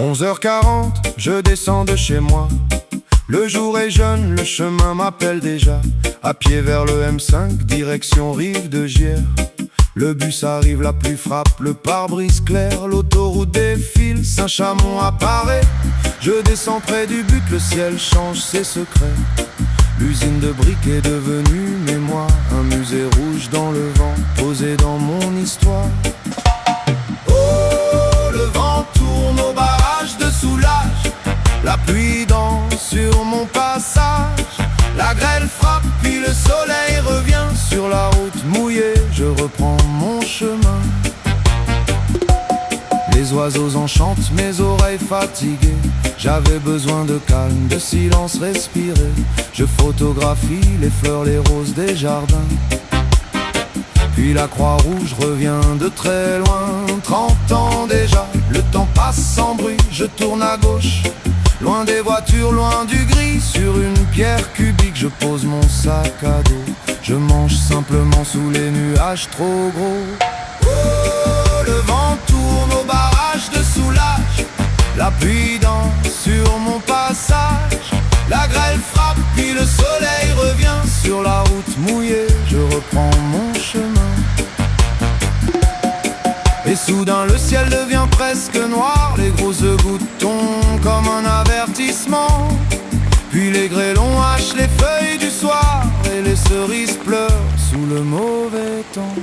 11h40, je descends de chez moi. Le jour est jeune, le chemin m'appelle déjà. À pied vers le M5, direction Rive de Gier. Le bus arrive, la pluie frappe, le pare-brise clair. L'autoroute défile, Saint-Chamond apparaît. Je descends près du but, le ciel change ses secrets. L'usine de briques est devenue mémoire. Un musée rouge dans le vent, posé dans mon histoire. Oh, le vent tourne au barrage de Soulages. La pluie danse sur mon passage. La grêle frappe, puis le soleil revient. Sur la route mouillée, je reprends mon chemin. Les oiseaux enchantent mes oreilles fatiguées. J'avais besoin de calme, de silence respiré. Je photographie les fleurs, les roses des jardins. Puis la Croix-Rouge revient de très loin. 30 ans déjà, le temps passe sans bruit. Je tourne à gauche, loin des voitures, loin du gris. Sur une pierre cubique, je pose mon sac à dos. Je mange simplement sous les nuages trop gros. Oh, le vent tourne au barrage de Soulages. La pluie danse sur mon passage. La grêle frappe, puis le soleil revient. Sur la route mouillée, je reprends mon chemin. Et soudain le ciel devient presque noir. Les grosses gouttes tombent comme un avertissement. Puis les grêlons hachent les feuilles du soir. Et les cerises pleurent sous le mauvais temps.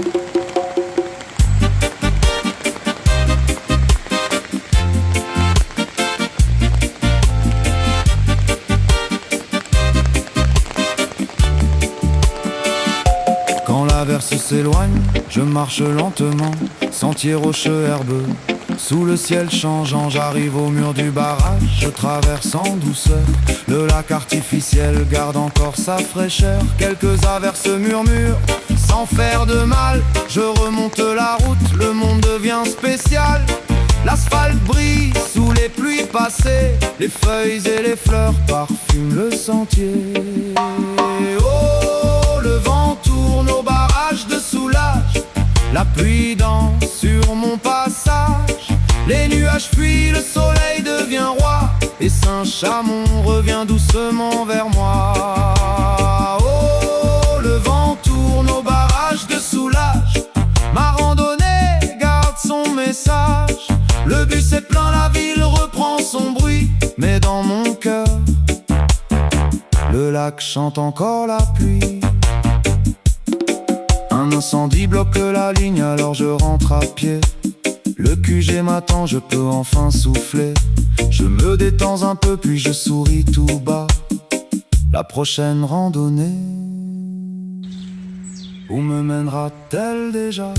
Quand l'averse s'éloigne, je marche lentement. Sentier rocheux herbeux, sous le ciel changeant. J'arrive au mur du barrage, je traverse en douceur. Le lac artificiel garde encore sa fraîcheur. Quelques averses murmurent, sans faire de mal. Je remonte la route, le monde devient spécial. L'asphalte brille sous les pluies passées. Les feuilles et les fleurs parfument le sentier. Oh, le vent tourne au barrage de Soulages. La pluie danse sur mon passage. Les nuages fuient, le soleil devient roi. Et Saint-Chamond revient doucement vers moi. Oh, le vent tourne au barrage de Soulages. Ma randonnée garde son message. Le bus est plein, la ville reprend son bruit. Mais dans mon cœur, le lac chante encore la pluie. Un incendie bloque la ligne, alors je rentre à pied. Le QG m'attend, je peux enfin souffler. Je me détends un peu, puis je souris tout bas. La prochaine randonnée, où me mènera-t-elle déjà?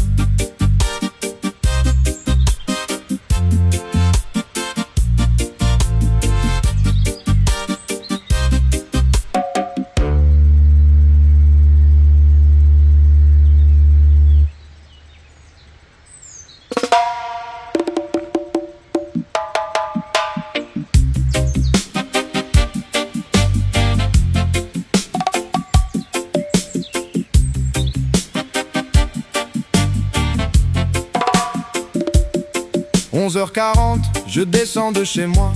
« 11h40, je descends de chez moi.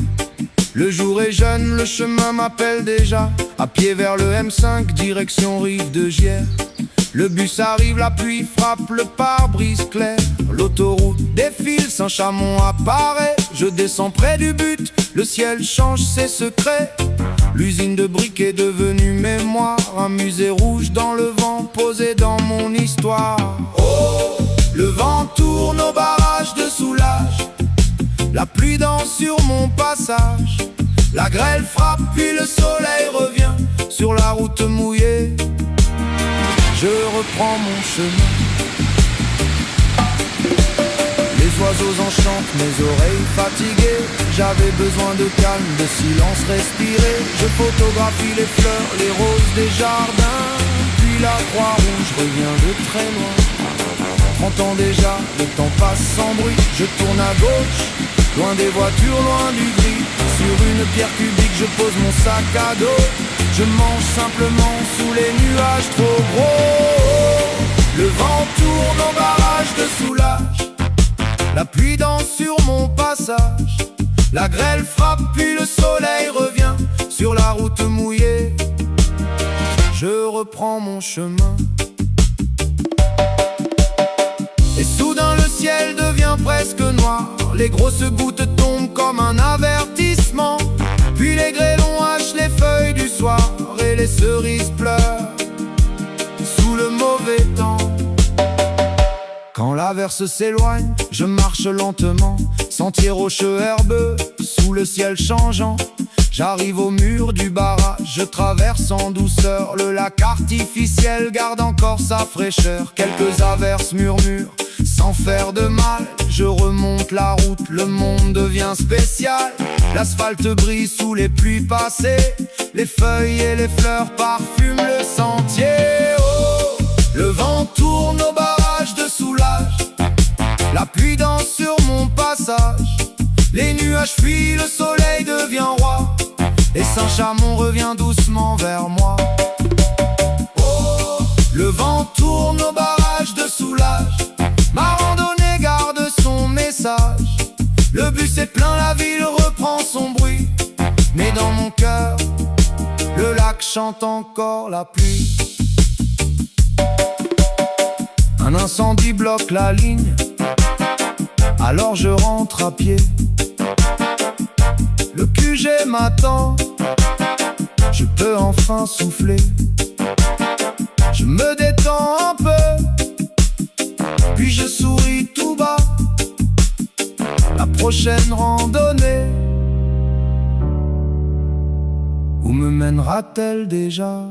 Le jour est jeune, le chemin m'appelle déjà. À pied vers le M5, direction Rive de Gier. Le bus arrive, la pluie frappe, le pare-brise clair. L'autoroute défile, Saint-Chamond apparaît. Je descends près du but, le ciel change ses secrets. L'usine de briques est devenue mémoire. Un musée rouge dans le vent, posé dans mon histoire. Oh, le vent tourne au barrage de Soulages. La pluie danse sur mon passage. La grêle frappe, puis le soleil revient. Sur la route mouillée, je reprends mon chemin. Les oiseaux enchantent mes oreilles fatiguées. J'avais besoin de calme, de silence respiré. Je photographie les fleurs, les roses des jardins. Puis la Croix-Rouge revient de très loin. 30 ans déjà, le temps passe sans bruit. Je tourne à gauche, loin des voitures, loin du gris. Sur une pierre cubique, je pose mon sac à dos. Je mange simplement sous les nuages trop gros. Le vent tourne au barrage de Soulages. La pluie danse sur mon passage. La grêle frappe puis le soleil revient sur la route mouillée. Je reprends mon chemin. Et soudain le ciel devient presque noir. Les grosses gouttes tombent comme un avertissement. Puis les grêlons hachent les feuilles du soir. Et les cerises pleurent sous le mauvais temps. Quand l'averse s'éloigne, je marche lentement. Sentier rocheux herbeux, sous le ciel changeant. J'arrive au mur du barrage, je traverse en douceur. Le lac artificiel garde encore sa fraîcheur. Quelques averses murmurent, sans faire de mal. Je remonte la route, le monde devient spécial. L'asphalte brille sous les pluies passées. Les feuilles et les fleurs parfument le sentier. Oh, le vent tourne au barrage de Soulages. La pluie danse sur mon passage. Les nuages fuient, le soleil devient roi. Et Saint-Chamond revient doucement vers moi. Oh, le vent tourne au barrage de Soulages. Ma randonnée garde son message. Le bus est plein, la ville reprend son bruit. Mais dans mon cœur, le lac chante encore la pluie. Un incendie bloque la ligne. Alors je rentre à pied. Le QG m'attend. Je peux enfin souffler. Je me détends un peu. Puis je souris tout bas. La prochaine randonnée, où me mènera-t-elle déjà?